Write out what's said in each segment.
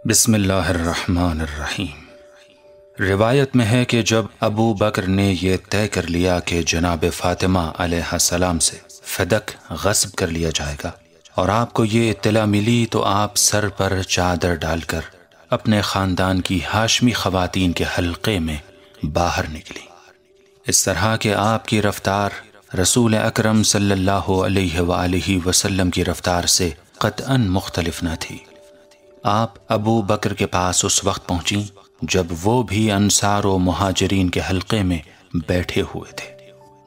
بسم اللہ الرحمن الرحیم۔ روایت میں ہے کہ جب ابو بکر نے یہ طے کر لیا کہ جناب فاطمہ علیہ السلام سے فدک غصب کر لیا جائے گا اور آپ کو یہ اطلاع ملی تو آپ سر پر چادر ڈال کر اپنے خاندان کی ہاشمی خواتین کے حلقے میں باہر نکلی۔ اس طرح کہ آپ کی رفتار رسول اکرم صلی اللہ علیہ وآلہ وسلم کی رفتار سے قطعاً مختلف نہ تھی۔ آپ ابو بکر کے پاس اس وقت پہنچیں جب وہ بھی انصار و مہاجرین کے حلقے میں بیٹھے ہوئے تھے۔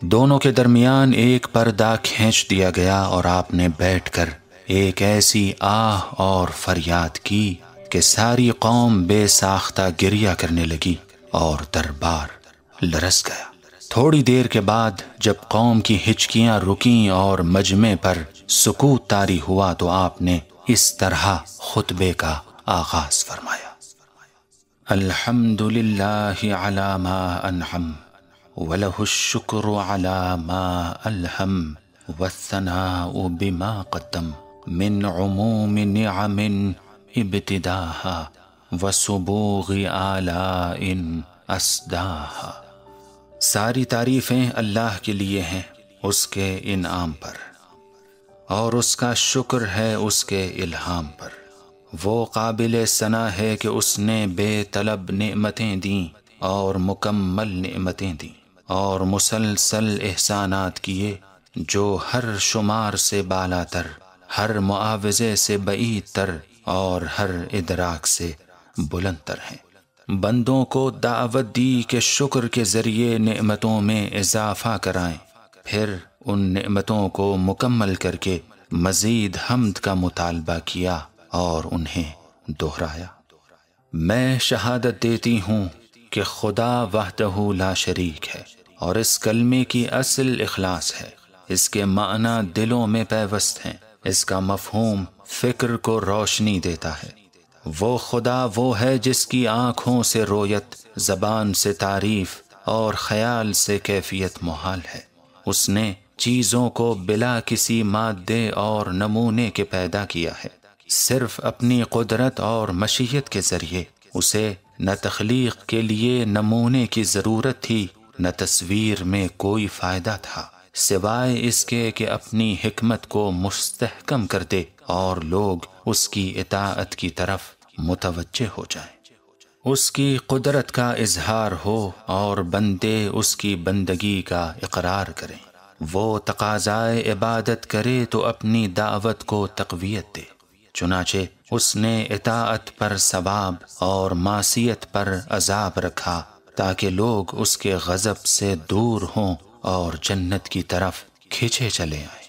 دونوں کے درمیان ایک پردہ کھینچ دیا گیا اور آپ نے بیٹھ کر ایک ایسی آہ اور فریاد کی کہ ساری قوم بے ساختہ گریہ کرنے لگی اور دربار لرز گیا۔ تھوڑی دیر کے بعد جب قوم کی ہچکیاں رکیں اور مجمع پر سکوت طاری ہوا تو آپ نے اس طرح خطبے کا آغاز فرمایا: الحمدللہ علی ما انعم وَلَهُ الشُّكْرُ عَلَى مَا أَلْهَمَ وَالثَّنَاءُ بِمَا قَدَّمَ مِنْ عُمُومِ نِعَمٍ ابتداها وَسُبُوغِ آلاءٍ أَسْدَاها۔ ساری تعریفیں اللہ کے لیے ہیں اس کے انعام پر، اور اس کا شکر ہے اس کے الہام پر۔ وہ قابل ثنا ہے کہ اس نے بے طلب نعمتیں دیں اور مکمل نعمتیں دیں اور مسلسل احسانات کیے جو ہر شمار سے بالا تر، ہر معاوضے سے بعید تر اور ہر ادراک سے بلند تر ہیں۔ بندوں کو دعوت دی کہ شکر کے ذریعے نعمتوں میں اضافہ کرائیں، پھر ان نعمتوں کو مکمل کر کے مزید حمد کا مطالبہ کیا اور انہیں دہرایا۔ میں شہادت دیتی ہوں کہ خدا وحدہ لا شریک ہے، اور اس کلمے کی اصل اخلاص ہے۔ اس کے معنی دلوں میں پیوست ہیں، اس کا مفہوم فکر کو روشنی دیتا ہے۔ وہ خدا وہ ہے جس کی آنکھوں سے رویت، زبان سے تعریف اور خیال سے کیفیت محال ہے۔ اس نے چیزوں کو بلا کسی مادے اور نمونے کے پیدا کیا ہے، صرف اپنی قدرت اور مشیت کے ذریعے۔ اسے نہ تخلیق کے لیے نمونے کی ضرورت تھی، نہ تصویر میں کوئی فائدہ تھا، سوائے اس کے کہ اپنی حکمت کو مستحکم کر دے اور لوگ اس کی اطاعت کی طرف متوجہ ہو جائیں، اس کی قدرت کا اظہار ہو اور بندے اس کی بندگی کا اقرار کریں۔ وہ تقاضائے عبادت کرے تو اپنی دعوت کو تقویت دے، چنانچہ اس نے اطاعت پر ثواب اور معصیت پر عذاب رکھا تاکہ لوگ اس کے غضب سے دور ہوں اور جنت کی طرف کھینچے چلے آئیں۔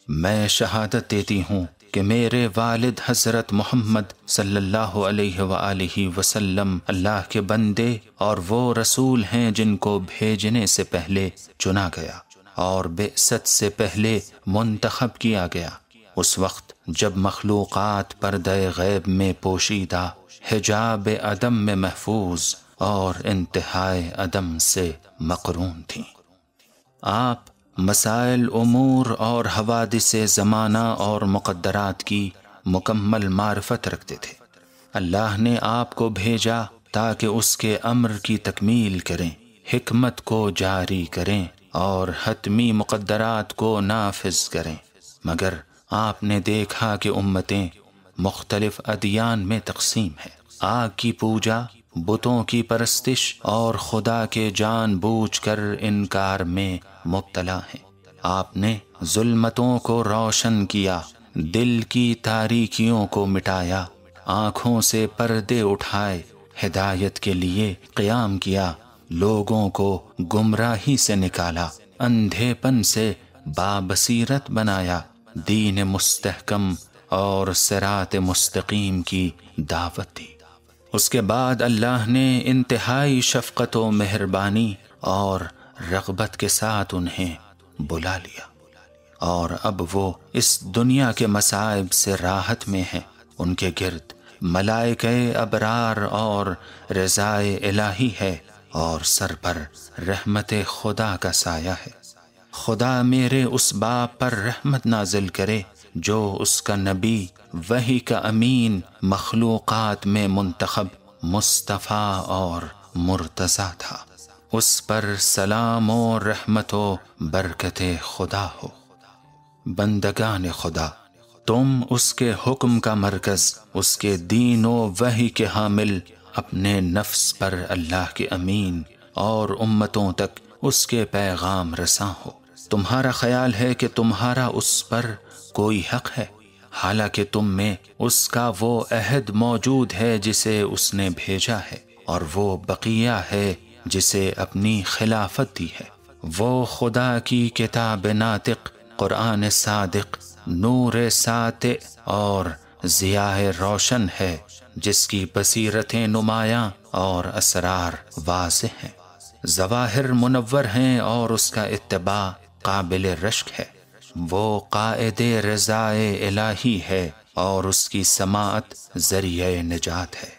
میں شہادت دیتی ہوں کہ میرے والد حضرت محمد صلی اللہ علیہ وآلہ وسلم اللہ کے بندے اور وہ رسول ہیں جن کو بھیجنے سے پہلے چنا گیا اور بعثت سے پہلے منتخب کیا گیا، اس وقت جب مخلوقات پردہ غیب میں پوشیدہ، حجاب عدم میں محفوظ اور انتہائے عدم سے مقرون تھیں۔ آپ مسائل امور اور حوادث زمانہ اور مقدرات کی مکمل معرفت رکھتے تھے۔ اللہ نے آپ کو بھیجا تاکہ اس کے امر کی تکمیل کریں، حکمت کو جاری کریں اور حتمی مقدرات کو نافذ کریں، مگر آپ نے دیکھا کہ امتیں مختلف ادیان میں تقسیم ہیں، آگ کی پوجا، بتوں کی پرستش اور خدا کے جان بوجھ کر انکار میں مبتلا ہیں۔ آپ نے ظلمتوں کو روشن کیا، دل کی تاریکیوں کو مٹایا، آنکھوں سے پردے اٹھائے، ہدایت کے لیے قیام کیا، لوگوں کو گمراہی سے نکالا، اندھے پن سے بابصیرت بنایا، دین مستحکم اور صراط مستقیم کی دعوت دی۔ اس کے بعد اللہ نے انتہائی شفقت و مہربانی اور رغبت کے ساتھ انہیں بلا لیا، اور اب وہ اس دنیا کے مصائب سے راحت میں ہیں۔ ان کے گرد ملائکہ ابرار اور رضائے الہی ہے، اور سر پر رحمت خدا کا سایہ ہے۔ خدا میرے اس باپ پر رحمت نازل کرے جو اس کا نبی وحی کا امین مخلوقات میں منتخب مصطفیٰ اور مرتضیٰ تھا۔ اس پر سلام و رحمت و برکت خدا ہو۔ بندگان خدا، تم اس کے حکم کا مرکز، اس کے دین و وحی کے حامل، اپنے نفس پر اللہ کے امین اور امتوں تک اس کے پیغام رساں ہو۔ تمہارا خیال ہے کہ تمہارا اس پر کوئی حق ہے، حالانکہ تم میں اس کا وہ عہد موجود ہے جسے اس نے بھیجا ہے، اور وہ بقیہ ہے جسے اپنی خلافت دی ہے۔ وہ خدا کی کتاب ناطق، قرآن صادق، نور ساطع اور ضیاء روشن ہے، جس کی بصیرتیں نمایاں اور اسرار واضح ہیں، ظواہر منور ہیں اور اس کا اتباع قابل رشک ہے۔ وہ قائد رضائے الہی ہے اور اس کی سماعت ذریعہ نجات ہے۔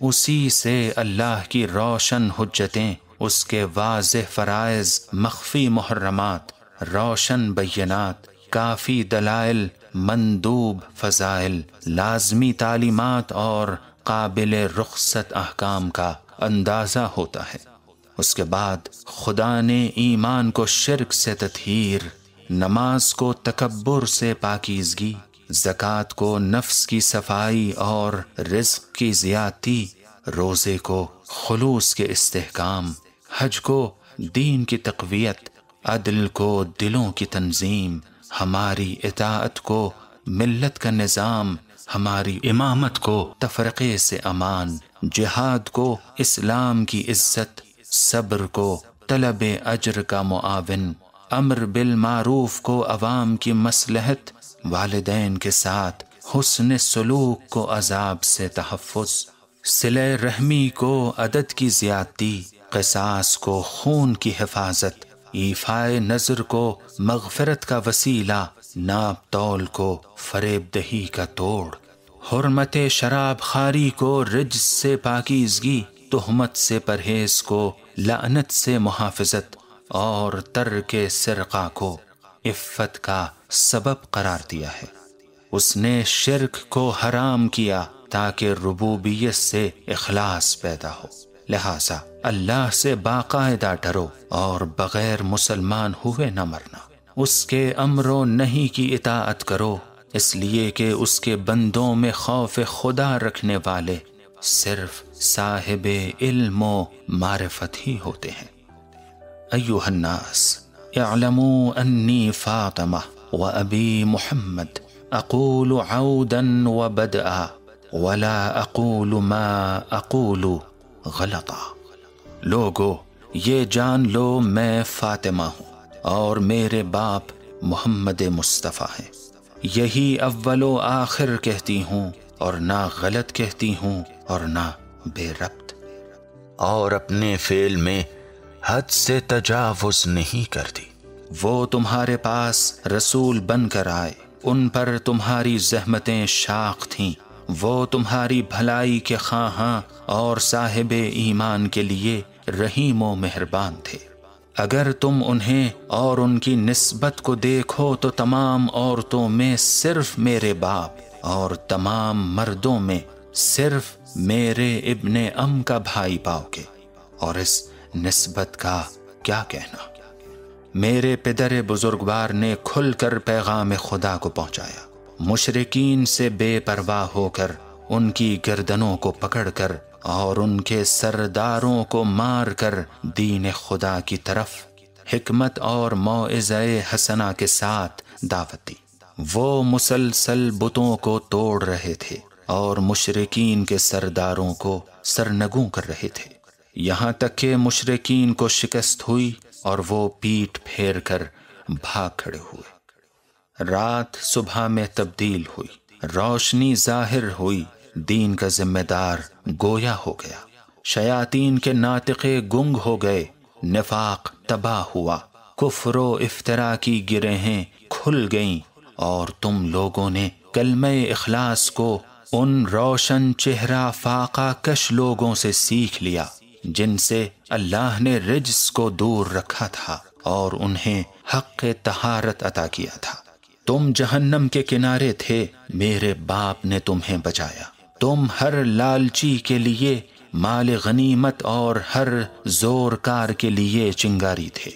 اسی سے اللہ کی روشن حجتیں، اس کے واضح فرائض، مخفی محرمات، روشن بینات، کافی دلائل، مندوب فضائل، لازمی تعلیمات اور قابل رخصت احکام کا اندازہ ہوتا ہے۔ اس کے بعد خدا نے ایمان کو شرک سے تطہیر، نماز کو تکبر سے پاکیزگی، زکوٰۃ کو نفس کی صفائی اور رزق کی زیادتی، روزے کو خلوص کے استحکام، حج کو دین کی تقویت، عدل کو دلوں کی تنظیم، ہماری اطاعت کو ملت کا نظام، ہماری امامت کو تفرقے سے امان، جہاد کو اسلام کی عزت، صبر کو طلب اجر کا معاون، امر بالمعروف کو عوام کی مصلحت، والدین کے ساتھ حسن سلوک کو عذاب سے تحفظ، صلہ رحمی کو عدد کی زیادتی، قصاص کو خون کی حفاظت، ایفائے نذر کو مغفرت کا وسیلہ، ناپ تول کو فریب دہی کا توڑ، حرمت شراب خواری کو رجس سے پاکیزگی، تہمت سے پرہیز کو لعنت سے محافظت، اور ترک سرقہ کو عفت کا سبب قرار دیا ہے۔ اس نے شرک کو حرام کیا تاکہ ربوبیت سے اخلاص پیدا ہو، لہٰذا اللہ سے باقاعدہ ڈرو اور بغیر مسلمان ہوئے نہ مرنا۔ اس کے امر و نہی کی اطاعت کرو، اس لیے کہ اس کے بندوں میں خوف خدا رکھنے والے صرف صاحب علم و معرفت ہی ہوتے ہیں۔ ایھا الناس اعلموا انی فاطمہ و ابی محمد، اقول عودا و بدءا ولا اقول ما اقول غلطا۔ لوگو، یہ جان لو میں فاطمہ ہوں اور میرے باپ محمد مصطفیٰ ہیں، یہی اول و آخر کہتی ہوں، اور نہ غلط کہتی ہوں اور نہ بے ربط، اور اپنے فعل میں حد سے تجاوز نہیں کرتی۔ وہ تمہارے پاس رسول بن کر آئے، ان پر تمہاری زحمتیں شاق تھیں، وہ تمہاری بھلائی کے خواہاں اور صاحب ایمان کے لیے رحیم و مہربان تھے۔ اگر تم انہیں اور ان کی نسبت کو دیکھو تو تمام عورتوں میں صرف میرے باپ اور تمام مردوں میں صرف میرے ابن ام کا بھائی پاؤ گے، اور اس نسبت کا کیا کہنا۔ میرے پدر بزرگوار نے کھل کر پیغام خدا کو پہنچایا، مشرکین سے بے پرواہ ہو کر، ان کی گردنوں کو پکڑ کر اور ان کے سرداروں کو مار کر دین خدا کی طرف حکمت اور موعظہ حسنہ کے ساتھ دعوت دی۔ وہ مسلسل بتوں کو توڑ رہے تھے اور مشرکین کے سرداروں کو سرنگوں کر رہے تھے، یہاں تک کہ مشرکین کو شکست ہوئی اور وہ پیٹ پھیر کر بھاگ کھڑے ہوئے۔ رات صبح میں تبدیل ہوئی، روشنی ظاہر ہوئی، دین کا ذمہ دار گویا ہو گیا، شیاطین کے ناطقے گنگ ہو گئے، نفاق تباہ ہوا، کفر و افتراء کی گرہیں کھل گئیں، اور تم لوگوں نے کلمہ اخلاص کو ان روشن چہرہ فاقہ کش لوگوں سے سیکھ لیا جن سے اللہ نے رجس کو دور رکھا تھا اور انہیں حق طہارت عطا کیا تھا۔ تم جہنم کے کنارے تھے، میرے باپ نے تمہیں بچایا۔ تم ہر لالچی کے لیے مال غنیمت اور ہر زور کار کے لیے چنگاری تھے،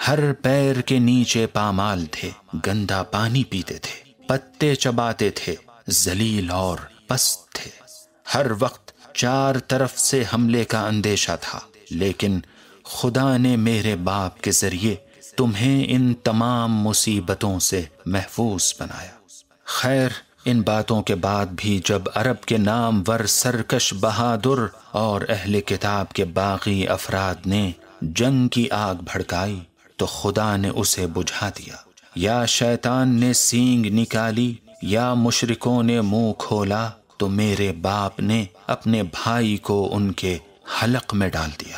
ہر پیر کے نیچے پامال تھے، گندا پانی پیتے تھے، پتے چباتے تھے، ذلیل اور پست تھے، ہر وقت چار طرف سے حملے کا اندیشہ تھا، لیکن خدا نے میرے باپ کے ذریعے تمہیں ان تمام مصیبتوں سے محفوظ بنایا۔ خیر، ان باتوں کے بعد بھی جب عرب کے نامور سرکش بہادر اور اہل کتاب کے باقی افراد نے جنگ کی آگ بھڑکائی تو خدا نے اسے بجھا دیا، یا شیطان نے سینگ نکالی یا مشرکوں نے منہ کھولا تو میرے باپ نے اپنے بھائی کو ان کے حلق میں ڈال دیا،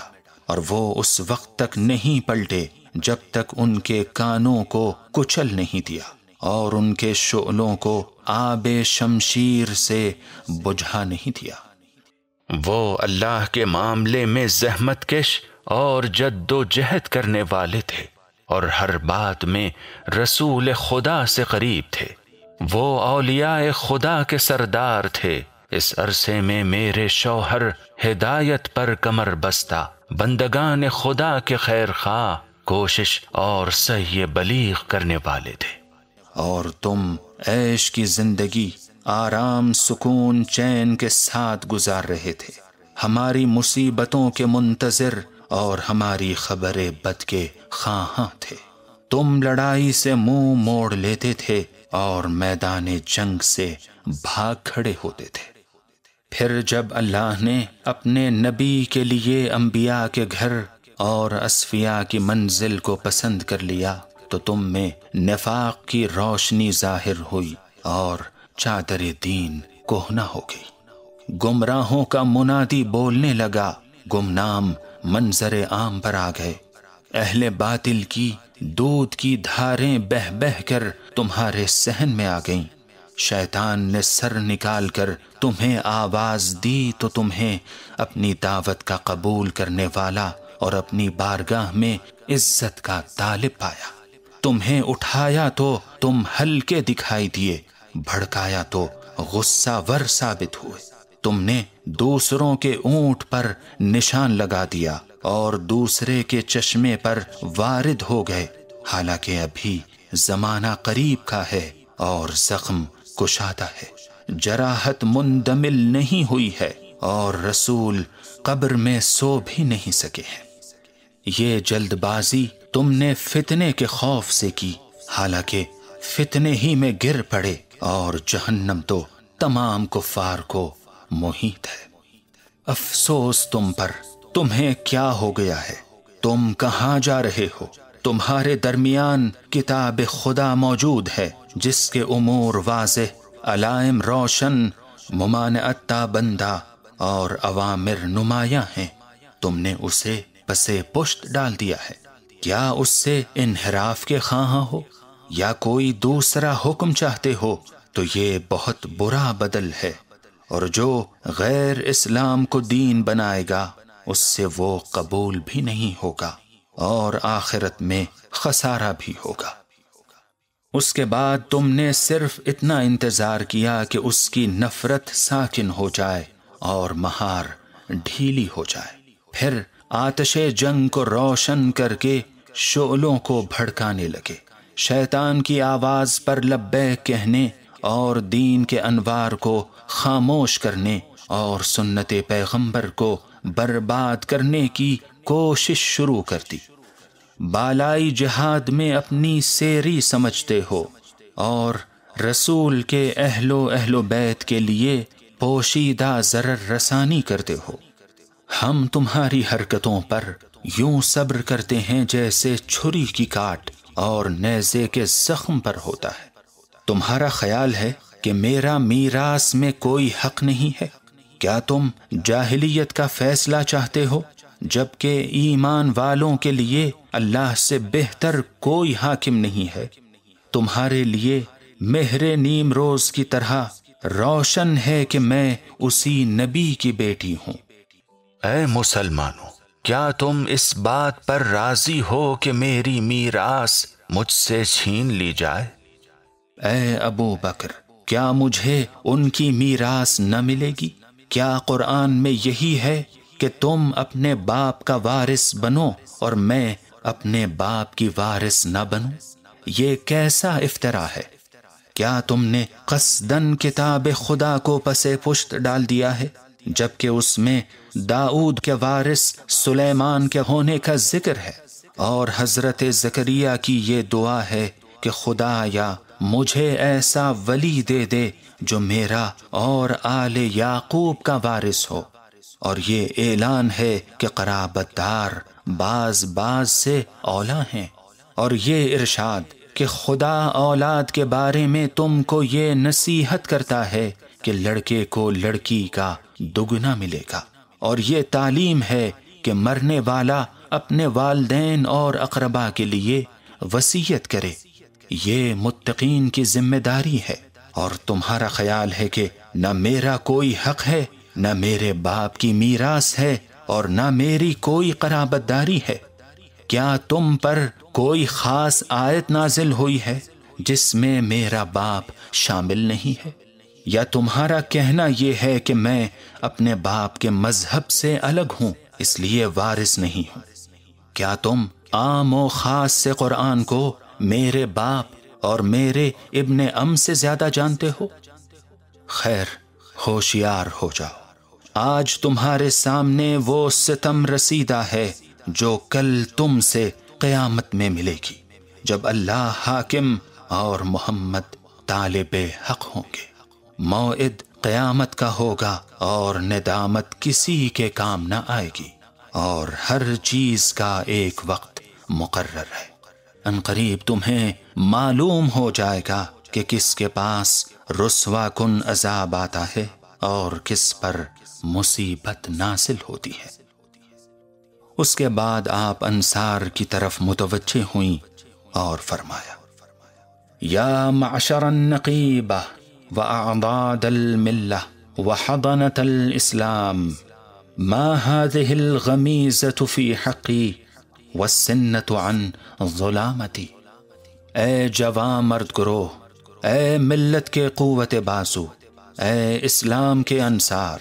اور وہ اس وقت تک نہیں پلٹے جب تک ان کے کانوں کو کچل نہیں دیا اور ان کے شعلوں کو آب شمشیر سے بجھا نہیں دیا۔ وہ اللہ کے معاملے میں زحمت کش اور جد و جہد کرنے والے تھے، اور ہر بات میں رسول خدا سے قریب تھے۔ وہ اولیاء خدا کے سردار تھے۔ اس عرصے میں میرے شوہر ہدایت پر کمر بستہ، بندگان خدا کے خیر خواہ، کوشش اور سعی بلیغ کرنے والے تھے۔ اور تم عیش کی زندگی آرام، سکون، چین کے ساتھ گزار رہے تھے، ہماری مصیبتوں کے منتظر اور ہماری خبر بد کے خواہاں تھے۔ تم لڑائی سے منہ موڑ لیتے تھے اور میدان جنگ سے بھاگ کھڑے ہوتے تھے۔ پھر جب اللہ نے اپنے نبی کے لیے انبیاء کے گھر اور اصفیاء کی منزل کو پسند کر لیا تو تم میں نفاق کی روشنی ظاہر ہوئی اور چادر دین کہنا ہو گئی۔ گمراہوں کا منادی بولنے لگا، گمنام منظر عام پر آ گئے۔ اہل باطل کی دودھ کی دھاریں بہہ بہہ کر تمہارے صحن میں آ گئیں۔ شیطان نے سر نکال کر تمہیں آواز دی تو تمہیں اپنی دعوت کا قبول کرنے والا اور اپنی بارگاہ میں عزت کا طالب پایا۔ تمہیں اٹھایا تو تم ہلکے دکھائی دیے، بھڑکایا تو غصہ ور ثابت ہوئے۔ تم نے دوسروں کے اونٹ پر نشان لگا دیا اور دوسرے کے چشمے پر وارد ہو گئے، حالانکہ ابھی زمانہ قریب کا ہے اور زخم کشادہ ہے، جراحت مندمل نہیں ہوئی ہے اور رسول قبر میں سو بھی نہیں سکے ہیں۔ یہ جلد بازی تم نے فتنے کے خوف سے کی، حالانکہ فتنے ہی میں گر پڑے اور جہنم تو تمام کفار کو محیط ہے۔ افسوس تم پر، تمہیں کیا ہو گیا ہے؟ تم کہاں جا رہے ہو؟ تمہارے درمیان کتاب خدا موجود ہے جس کے امور واضح، علائم روشن، ممانعت تابندہ اور اوامر نمایاں ہیں۔ تم نے اسے پسے پشت ڈال دیا ہے۔ کیا اس سے انحراف کے خواہاں ہو یا کوئی دوسرا حکم چاہتے ہو تو یہ بہت برا بدل ہے، اور جو غیر اسلام کو دین بنائے گا اس سے وہ قبول بھی نہیں ہوگا اور آخرت میں خسارہ بھی ہوگا۔ اس کے بعد تم نے صرف اتنا انتظار کیا کہ اس کی نفرت ساکن ہو جائے اور مہار ڈھیلی ہو جائے، پھر آتش جنگ کو روشن کر کے شعلوں کو بھڑکانے لگے، شیطان کی آواز پر لبیک کہنے اور دین کے انوار کو خاموش کرنے اور سنت پیغمبر کو برباد کرنے کی کوشش شروع کر دی۔ بالائی جہاد میں اپنی سیری سمجھتے ہو اور رسول کے اہل و بیت کے لیے پوشیدہ ضرر رسانی کرتے ہو۔ ہم تمہاری حرکتوں پر یوں صبر کرتے ہیں جیسے چھری کی کاٹ اور نیزے کے زخم پر ہوتا ہے۔ تمہارا خیال ہے کہ میرا میراث میں کوئی حق نہیں ہے؟ کیا تم جاہلیت کا فیصلہ چاہتے ہو جبکہ ایمان والوں کے لیے اللہ سے بہتر کوئی حاکم نہیں ہے؟ تمہارے لیے مہر نیم روز کی طرح روشن ہے کہ میں اسی نبی کی بیٹی ہوں۔ اے مسلمانوں، کیا تم اس بات پر راضی ہو کہ میری میراث مجھ سے چھین لی جائے؟ اے ابو بکر، کیا مجھے ان کی میراث نہ ملے گی؟ کیا قرآن میں یہی ہے کہ تم اپنے باپ کا وارث بنو اور میں اپنے باپ کی وارث نہ بنوں؟ یہ کیسا افطرا ہے؟ کیا تم نے قصداً کتاب خدا کو پس پشت ڈال دیا ہے، جبکہ اس میں داؤد کے وارث سلیمان کے ہونے کا ذکر ہے، اور حضرت زکریا کی یہ دعا ہے کہ خدا یا مجھے ایسا ولی دے دے جو میرا اور آل یعقوب کا وارث ہو، اور یہ اعلان ہے کہ قرابت دار بعض سے اولا ہیں، اور یہ ارشاد کہ خدا اولاد کے بارے میں تم کو یہ نصیحت کرتا ہے کہ لڑکے کو لڑکی کا دگنا ملے گا، اور یہ تعلیم ہے کہ مرنے والا اپنے والدین اور اقربا کے لیے وصیت کرے۔ یہ متقین کی ذمہ داری ہے، اور تمہارا خیال ہے کہ نہ میرا کوئی حق ہے، نہ میرے باپ کی میراث ہے، اور نہ میری کوئی قرابت داری ہے۔ کیا تم پر کوئی خاص آیت نازل ہوئی ہے جس میں میرا باپ شامل نہیں ہے؟ یا تمہارا کہنا یہ ہے کہ میں اپنے باپ کے مذہب سے الگ ہوں اس لیے وارث نہیں ہوں؟ کیا تم عام و خاص سے قرآن کو میرے باپ اور میرے ابن ام سے زیادہ جانتے ہو؟ خیر، ہوشیار ہو جاؤ، آج تمہارے سامنے وہ ستم رسیدہ ہے جو کل تم سے قیامت میں ملے گی، جب اللہ حاکم اور محمد طالب حق ہوں گے۔ موعد قیامت کا ہوگا اور ندامت کسی کے کام نہ آئے گی، اور ہر چیز کا ایک وقت مقرر ہے۔ ان قریب تمہیں معلوم ہو جائے گا کہ کس کے پاس رسوا کن عذاب آتا ہے اور کس پر مصیبت نازل ہوتی ہے۔ اس کے بعد آپ انصار کی طرف متوجہ ہوئیں اور فرمایا، یا معشر النقیبہ واعضاد الملہ وحضنۃ الاسلام، ما هذه الغمیزة فی حقی والسنة عن ظلامتی۔ اے جوان مرد گروہ، اے ملت کے قوت بازو، اے اسلام کے انصار،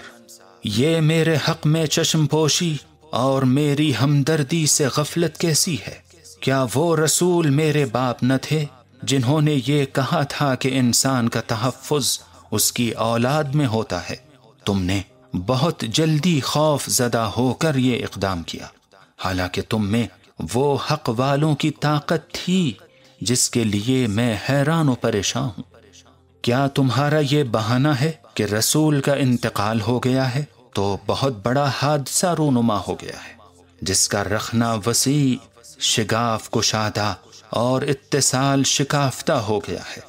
یہ میرے حق میں چشم پوشی اور میری ہمدردی سے غفلت کیسی ہے؟ کیا وہ رسول میرے باپ نہ تھے جنہوں نے یہ کہا تھا کہ انسان کا تحفظ اس کی اولاد میں ہوتا ہے؟ تم نے بہت جلدی خوف زدہ ہو کر یہ اقدام کیا، حالانکہ تم میں وہ حق والوں کی طاقت تھی جس کے لیے میں حیران و پریشان ہوں۔ کیا تمہارا یہ بہانہ ہے کہ رسول کا انتقال ہو گیا ہے تو بہت بڑا حادثہ رونما ہو گیا ہے، جس کا رخنہ وسیع، شگاف کشادہ اور اتصال شکافتہ ہو گیا ہے؟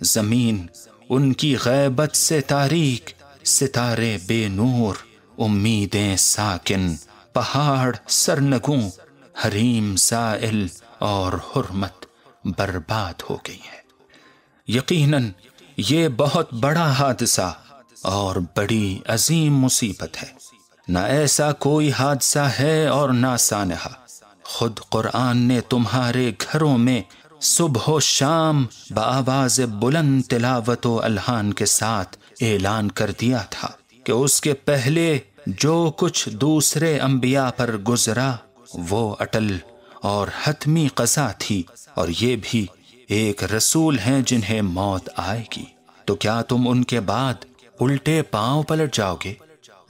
زمین ان کی غیبت سے تاریک، ستارے بے نور، امیدیں ساکن، پہاڑ سرنگوں، حریم زائل اور حرمت برباد ہو گئی ہے۔ یقیناً یہ بہت بڑا حادثہ اور بڑی عظیم مصیبت ہے، نہ ایسا کوئی حادثہ ہے اور نہ سانحہ۔ خود قرآن نے تمہارے گھروں میں صبح و شام بآواز بلند تلاوت و الحان کے ساتھ اعلان کر دیا تھا کہ اس کے پہلے جو کچھ دوسرے انبیاء پر گزرا وہ اٹل اور حتمی قضا تھی، اور یہ بھی ایک رسول ہیں جنہیں موت آئے گی۔ تو کیا تم ان کے بعد الٹے پاؤں پلٹ جاؤ گے؟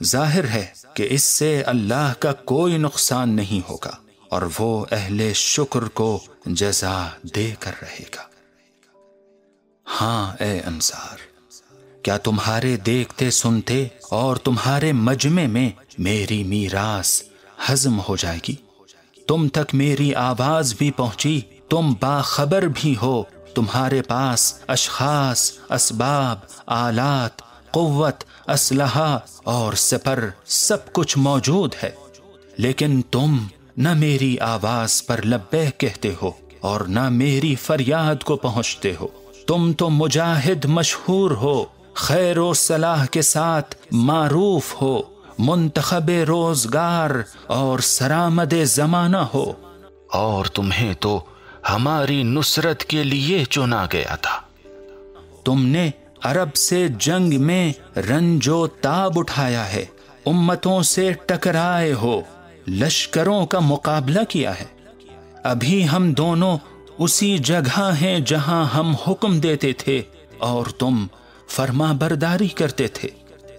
ظاہر ہے کہ اس سے اللہ کا کوئی نقصان نہیں ہوگا، اور وہ اہل شکر کو جزا دے کر رہے گا۔ ہاں اے انصار، کیا تمہارے دیکھتے سنتے اور تمہارے مجمع میں میری میراث ہضم ہو جائے گی؟ تم تک میری آواز بھی پہنچی، تم باخبر بھی ہو، تمہارے پاس اشخاص، اسباب، آلات، قوت، اسلحہ اور سپر سب کچھ موجود ہے، لیکن تم نہ میری آواز پر لبیک کہتے ہو اور نہ میری فریاد کو پہنچتے ہو۔ تم تو مجاہد مشہور ہو، خیر و صلاح کے ساتھ معروف ہو، منتخب روزگار اور سرآمد زمانہ ہو، اور تمہیں تو ہماری نصرت کے لیے چنا گیا تھا، تم نے عرب سے جنگ میں رنج و تاب اٹھایا ہے، امتوں سے ٹکرائے ہو، لشکروں کا مقابلہ کیا ہے۔ ابھی ہم دونوں اسی جگہ ہیں جہاں ہم حکم دیتے تھے اور تم فرما برداری کرتے تھے،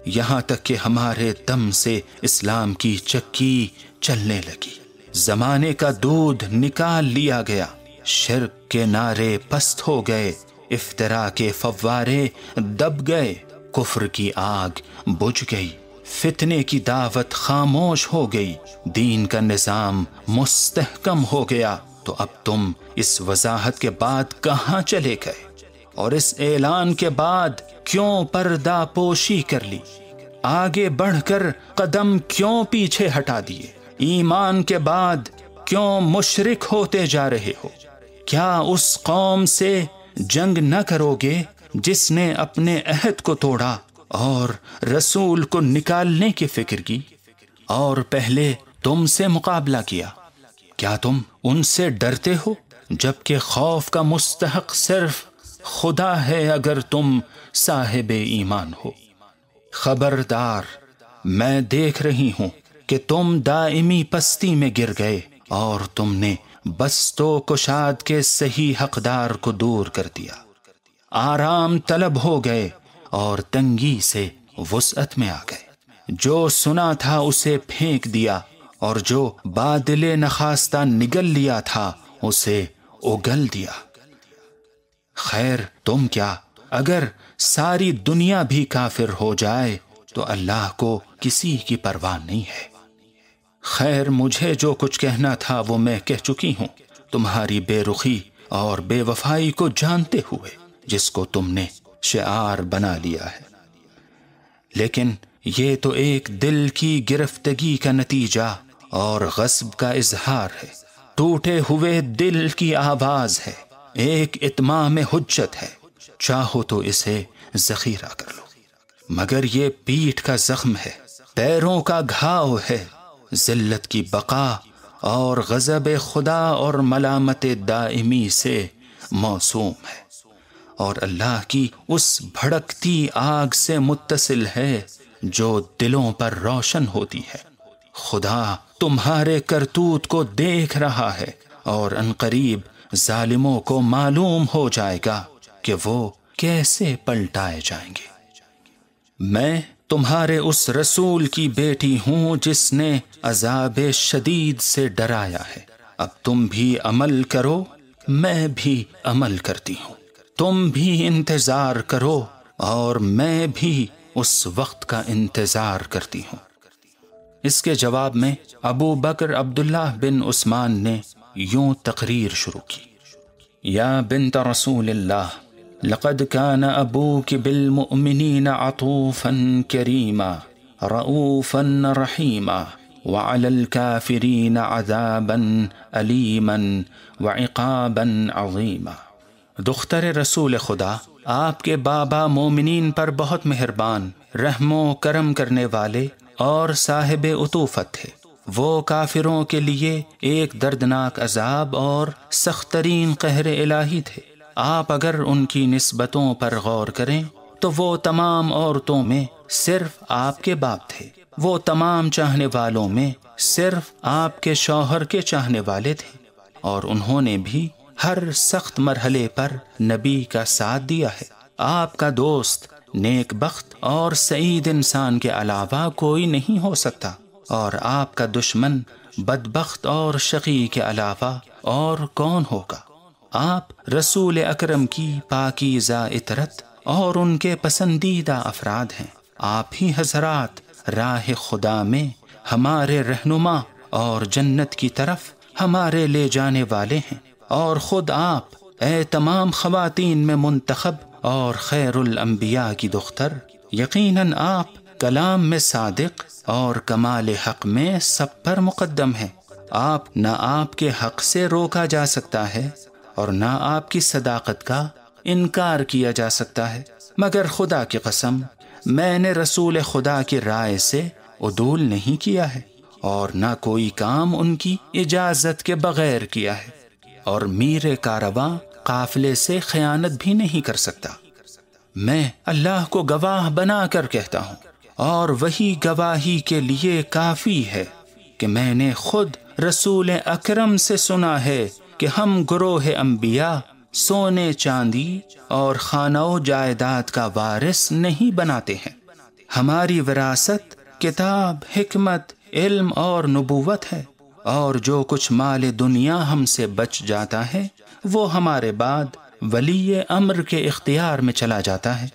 یہاں تک کہ ہمارے دم سے اسلام کی چکی چلنے لگی، زمانے کا دودھ نکال لیا گیا، شرک کے نعرے پست ہو گئے، افترا کے فوارے دب گئے، کفر کی آگ بجھ گئی، فتنے کی دعوت خاموش ہو گئی، دین کا نظام مستحکم ہو گیا۔ تو اب تم اس وضاحت کے بعد کہاں چلے گئے، اور اس اعلان کے بعد کیوں پردہ پوشی کر لی؟ آگے بڑھ کر قدم کیوں پیچھے ہٹا دیے؟ ایمان کے بعد کیوں مشرک ہوتے جا رہے ہو؟ کیا اس قوم سے جنگ نہ کرو گے جس نے اپنے عہد کو توڑا اور رسول کو نکالنے کی فکر کی، اور پہلے تم سے مقابلہ کیا؟ کیا تم ان سے ڈرتے ہو جبکہ خوف کا مستحق صرف خدا ہے اگر تم صاحب ایمان ہو؟ خبردار، میں دیکھ رہی ہوں کہ تم دائمی پستی میں گر گئے اور تم نے بست و کشاد کے صحیح حقدار کو دور کر دیا، آرام طلب ہو گئے اور تنگی سے وسعت میں آ گئے، جو سنا تھا اسے پھینک دیا اور جو بادل نخواستہ نگل لیا تھا اسے اگل دیا۔ خیر تم کیا، اگر ساری دنیا بھی کافر ہو جائے تو اللہ کو کسی کی پرواہ نہیں ہے۔ خیر مجھے جو کچھ کہنا تھا وہ میں کہہ چکی ہوں، تمہاری بے رخی اور بے وفائی کو جانتے ہوئے جس کو تم نے شعار بنا لیا ہے، لیکن یہ تو ایک دل کی گرفتگی کا نتیجہ اور غصب کا اظہار ہے، ٹوٹے ہوئے دل کی آواز ہے، ایک اتمام حجت ہے، چاہو تو اسے ذخیرہ کر لو، مگر یہ پیٹھ کا زخم ہے، پیروں کا گھاؤ ہے، ذلت کی بقا اور غضب خدا اور ملامت دائمی سے موسوم ہے، اور اللہ کی اس بھڑکتی آگ سے متصل ہے جو دلوں پر روشن ہوتی ہے۔ خدا تمہارے کرتوت کو دیکھ رہا ہے اور عنقریب ظالموں کو معلوم ہو جائے گا کہ وہ کیسے پلٹائے جائیں گے۔ میں تمہارے اس رسول کی بیٹی ہوں جس نے عذاب شدید سے ڈرایا ہے، اب تم بھی عمل کرو، میں بھی عمل کرتی ہوں، تم بھی انتظار کرو اور میں بھی اس وقت کا انتظار کرتی ہوں۔ اس کے جواب میں ابو بکر عبداللہ بن عثمان نے یوں تقریر شروع کی: یا بنت رسول اللہ، لقد كان ابوك بالمؤمنين عطوفا كريما رؤوفا رحيما وعلى الكافرين عذابا أليما وعقابا عظيما۔ دختر رسول خدا، آپ کے بابا مومنین پر بہت مہربان، رحم و کرم کرنے والے اور صاحب عطوفت تھے، وہ کافروں کے لیے ایک دردناک عذاب اور سخت ترین قہر الہی تھے۔ آپ اگر ان کی نسبتوں پر غور کریں تو وہ تمام عورتوں میں صرف آپ کے باپ تھے، وہ تمام چاہنے والوں میں صرف آپ کے شوہر کے چاہنے والے تھے، اور انہوں نے بھی ہر سخت مرحلے پر نبی کا ساتھ دیا ہے۔ آپ کا دوست نیک بخت اور سعید انسان کے علاوہ کوئی نہیں ہو سکتا، اور آپ کا دشمن بدبخت اور شقی کے علاوہ اور کون ہوگا؟ آپ رسول اکرم کی پاکیزہ عطرت اور ان کے پسندیدہ افراد ہیں، آپ ہی حضرات راہ خدا میں ہمارے رہنما اور جنت کی طرف ہمارے لے جانے والے ہیں، اور خود آپ اے تمام خواتین میں منتخب اور خیر الانبیاء کی دختر، یقیناً آپ کلام میں صادق اور کمال حق میں سب پر مقدم ہیں۔ آپ نہ آپ کے حق سے روکا جا سکتا ہے اور نہ آپ کی صداقت کا انکار کیا جا سکتا ہے، مگر خدا کی قسم میں نے رسول خدا کی رائے سے عدول نہیں کیا ہے، اور نہ کوئی کام ان کی اجازت کے بغیر کیا ہے، اور میر کارواں قافلے سے خیانت بھی نہیں کر سکتا۔ میں اللہ کو گواہ بنا کر کہتا ہوں، اور وہی گواہی کے لیے کافی ہے کہ میں نے خود رسول اکرم سے سنا ہے کہ ہم گروہ انبیاء سونے چاندی اور خانہ و جائیداد کا وارث نہیں بناتے ہیں۔ ہماری وراثت کتاب، حکمت، علم اور نبوت ہے، اور جو کچھ مال دنیا ہم سے بچ جاتا ہے وہ ہمارے بعد ولی امر کے اختیار میں چلا جاتا ہے،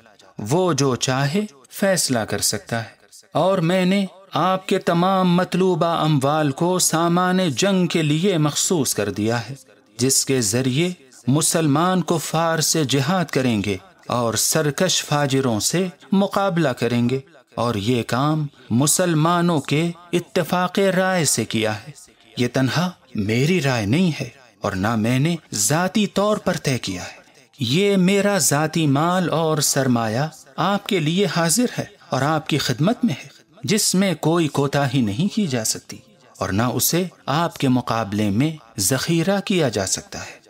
وہ جو چاہے فیصلہ کر سکتا ہے۔ اور میں نے آپ کے تمام مطلوبہ اموال کو سامان جنگ کے لیے مخصوص کر دیا ہے، جس کے ذریعے مسلمان کفار سے جہاد کریں گے اور سرکش فاجروں سے مقابلہ کریں گے، اور یہ کام مسلمانوں کے اتفاق رائے سے کیا ہے۔ یہ تنہا میری رائے نہیں ہے، اور نہ میں نے ذاتی طور پر طے کیا ہے۔ یہ میرا ذاتی مال اور سرمایہ آپ کے لیے حاضر ہے اور آپ کی خدمت میں ہے، جس میں کوئی کوتاہی نہیں کی جا سکتی، اور نہ اسے آپ کے مقابلے میں ذخیرہ کیا جا سکتا ہے۔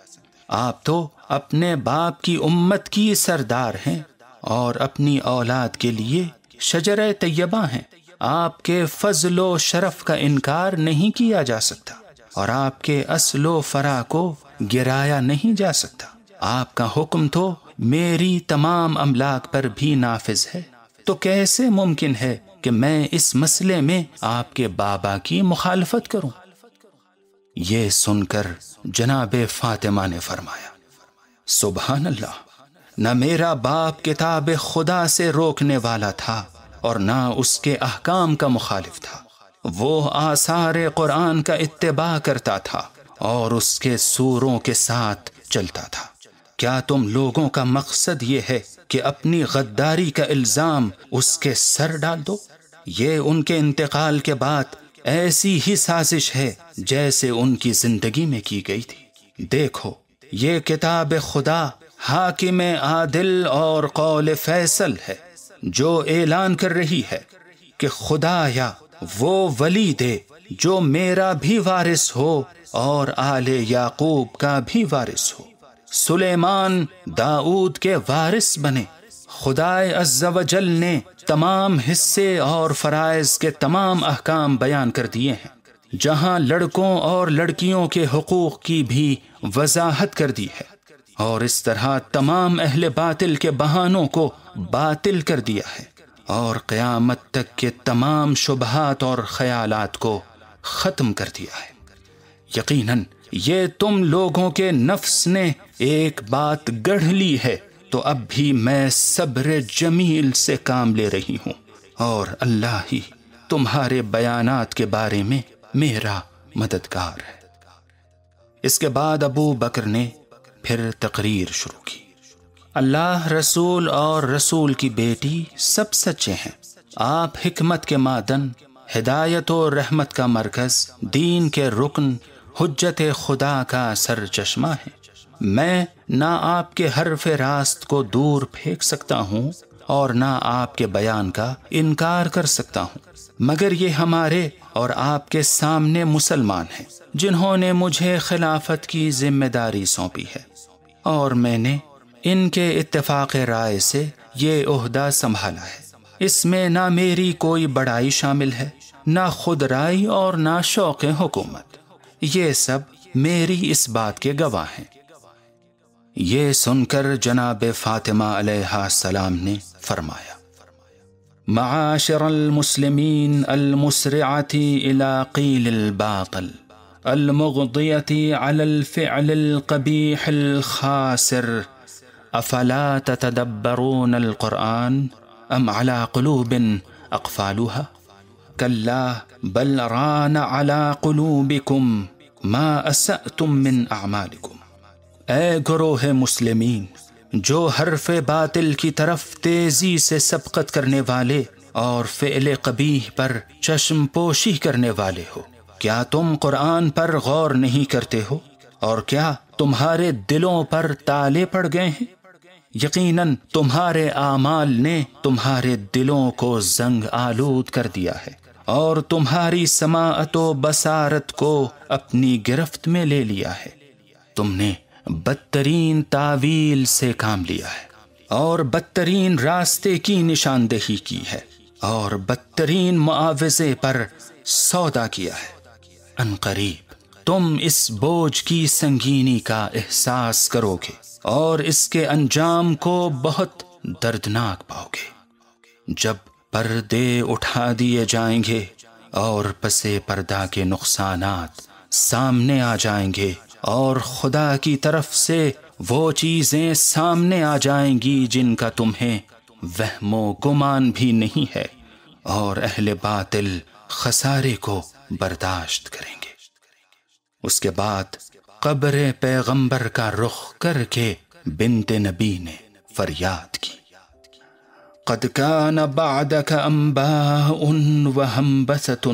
آپ تو اپنے باپ کی امت کی سردار ہیں اور اپنی اولاد کے لیے شجرہ طیبہ ہیں۔ آپ کے فضل و شرف کا انکار نہیں کیا جا سکتا، اور آپ کے اصل و فرع کو گرایا نہیں جا سکتا۔ آپ کا حکم تو میری تمام املاک پر بھی نافذ ہے، تو کیسے ممکن ہے کہ میں اس مسئلے میں آپ کے بابا کی مخالفت کروں؟ یہ سن کر جناب فاطمہ نے فرمایا، سبحان اللہ، نہ میرا باپ کتاب خدا سے روکنے والا تھا اور نہ اس کے احکام کا مخالف تھا، وہ آثار قرآن کا اتباع کرتا تھا اور اس کے سوروں کے ساتھ چلتا تھا۔ کیا تم لوگوں کا مقصد یہ ہے کہ اپنی غداری کا الزام اس کے سر ڈال دو؟ یہ ان کے انتقال کے بعد ایسی ہی سازش ہے جیسے ان کی زندگی میں کی گئی تھی۔ دیکھو، یہ کتاب خدا حاکم عادل اور قول فیصل ہے، جو اعلان کر رہی ہے کہ خدایا وہ ولی دے جو میرا بھی وارث ہو اور آل یعقوب کا بھی وارث ہو، سلیمان داؤد کے وارث بنے۔ خدائے عز و جل نے تمام حصے اور فرائض کے تمام احکام بیان کر دیے ہیں، جہاں لڑکوں اور لڑکیوں کے حقوق کی بھی وضاحت کر دی ہے، اور اس طرح تمام اہل باطل کے بہانوں کو باطل کر دیا ہے، اور قیامت تک کے تمام شبہات اور خیالات کو ختم کر دیا ہے۔ یقیناً یہ تم لوگوں کے نفس نے ایک بات گڑھ لی ہے، تو اب بھی میں صبر جمیل سے کام لے رہی ہوں، اور اللہ ہی تمہارے بیانات کے بارے میں میرا مددگار ہے۔ اس کے بعد ابو بکر نے پھر تقریر شروع کی، اللہ، رسول اور رسول کی بیٹی سب سچے ہیں، آپ حکمت کے معدن، ہدایت و رحمت کا مرکز، دین کے رکن، حجت خدا کا سر چشمہ ہے۔ میں نہ آپ کے حرف راست کو دور پھینک سکتا ہوں اور نہ آپ کے بیان کا انکار کر سکتا ہوں، مگر یہ ہمارے اور آپ کے سامنے مسلمان ہیں جنہوں نے مجھے خلافت کی ذمہ داری سونپی ہے، اور میں نے ان کے اتفاق رائے سے یہ عہدہ سنبھالا ہے۔ اس میں نہ میری کوئی بڑائی شامل ہے، نہ خود رائی اور نہ شوق حکومت، یہ سب میری اس بات کے گواہ ہیں۔ یہ سن کر جناب فاطمہ علیہ السلام نے فرمایا، معاشر المسلمین المسرعة إلى قیل الباطل المغضية على الفعل القبیح الخاسر، افلا تتدبرون القرآن ام على قلوب اقفالها کلا بل ران على قلوبكم ما اسأتم من اعمالكم۔ اے گروہ مسلمین جو حرف باطل کی طرف تیزی سے سبقت کرنے والے اور فعل قبیح پر چشم پوشی کرنے والے ہو، کیا تم قرآن پر غور نہیں کرتے ہو، اور کیا تمہارے دلوں پر تالے پڑ گئے ہیں؟ یقیناً تمہارے اعمال نے تمہارے دلوں کو زنگ آلود کر دیا ہے، اور تمہاری سماعت و بصارت کو اپنی گرفت میں لے لیا ہے۔ تم نے بدترین تاویل سے کام لیا ہے۔ اور بدترین راستے کی نشاندہی کی ہے، اور بدترین معاوضے پر سودا کیا ہے۔ ان قریب تم اس بوجھ کی سنگینی کا احساس کرو گے اور اس کے انجام کو بہت دردناک پاؤ گے۔ جب پردے اٹھا دیے جائیں گے اور پسے پردہ کے نقصانات سامنے آ جائیں گے، اور خدا کی طرف سے وہ چیزیں سامنے آ جائیں گی جن کا تمہیں وہم و گمان بھی نہیں ہے، اور اہل باطل خسارے کو برداشت کریں گے۔ اس کے بعد قبر پیغمبر کا رخ کر کے بنت نبی نے فریاد کی، قد كان بعدك أنباء وهنبسة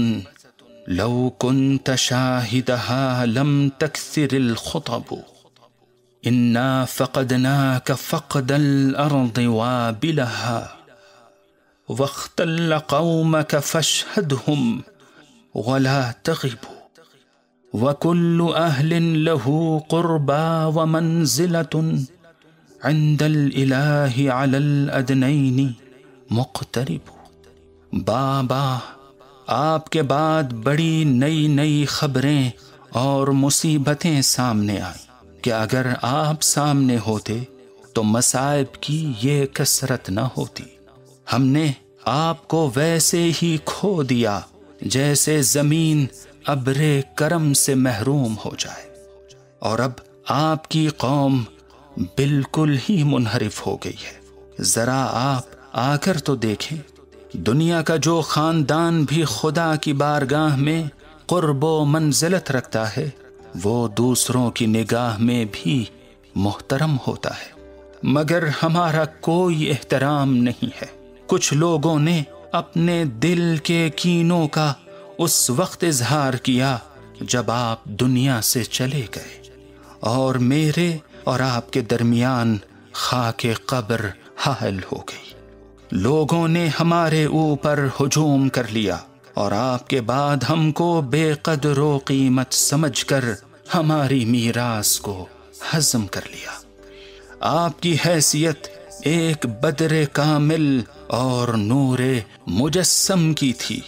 لو كنت شاهدها لم تكثر الخطب إنا فقدناك فقد الأرض وابلها واختل قومك فاشهدهم ولا تغبوا وكل أهل له قربى ومنزلة عند الإله على الأدنين مقترب۔ بابا، آپ کے بعد بڑی نئی نئی خبریں اور مصیبتیں سامنے آئیں کہ اگر آپ سامنے ہوتے تو مصائب کی یہ کثرت نہ ہوتی۔ ہم نے آپ کو ویسے ہی کھو دیا جیسے زمین ابر کرم سے محروم ہو جائے، اور اب آپ کی قوم بالکل ہی منحرف ہو گئی ہے۔ ذرا آپ آ کر تو دیکھیں، دنیا کا جو خاندان بھی خدا کی بارگاہ میں قرب و منزلت رکھتا ہے وہ دوسروں کی نگاہ میں بھی محترم ہوتا ہے، مگر ہمارا کوئی احترام نہیں ہے۔ کچھ لوگوں نے اپنے دل کے کینوں کا اس وقت اظہار کیا جب آپ دنیا سے چلے گئے، اور میرے اور آپ کے درمیان خاک قبر حائل ہو گئی۔ لوگوں نے ہمارے اوپر ہجوم کر لیا، اور آپ کے بعد ہم کو بے قدر و قیمت سمجھ کر ہماری میراث کو ہضم کر لیا۔ آپ کی حیثیت ایک بدر کامل اور نور مجسم کی تھی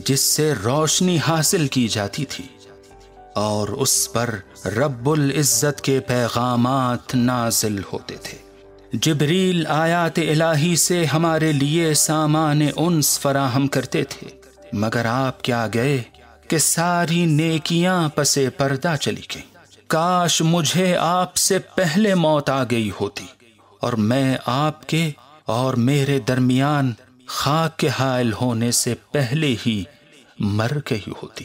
جس سے روشنی حاصل کی جاتی تھی، اور اس پر رب العزت کے پیغامات نازل ہوتے تھے۔ جبریل آیات الہی سے ہمارے لیے سامان انس فراہم کرتے تھے، مگر آپ کیا گئے کہ ساری نیکیاں پسے پردہ چلی گئیں۔ کاش مجھے آپ سے پہلے موت آ گئی ہوتی، اور میں آپ کے اور میرے درمیان خاک کے حائل ہونے سے پہلے ہی مر گئی ہوتی۔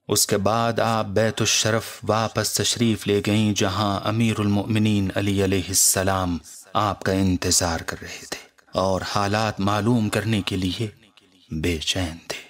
اس کے بعد آپ بیت الشرف واپس تشریف لے گئیں، جہاں امیر المؤمنین علی علیہ السلام آپ کا انتظار کر رہے تھے اور حالات معلوم کرنے کے لیے بے چین تھے۔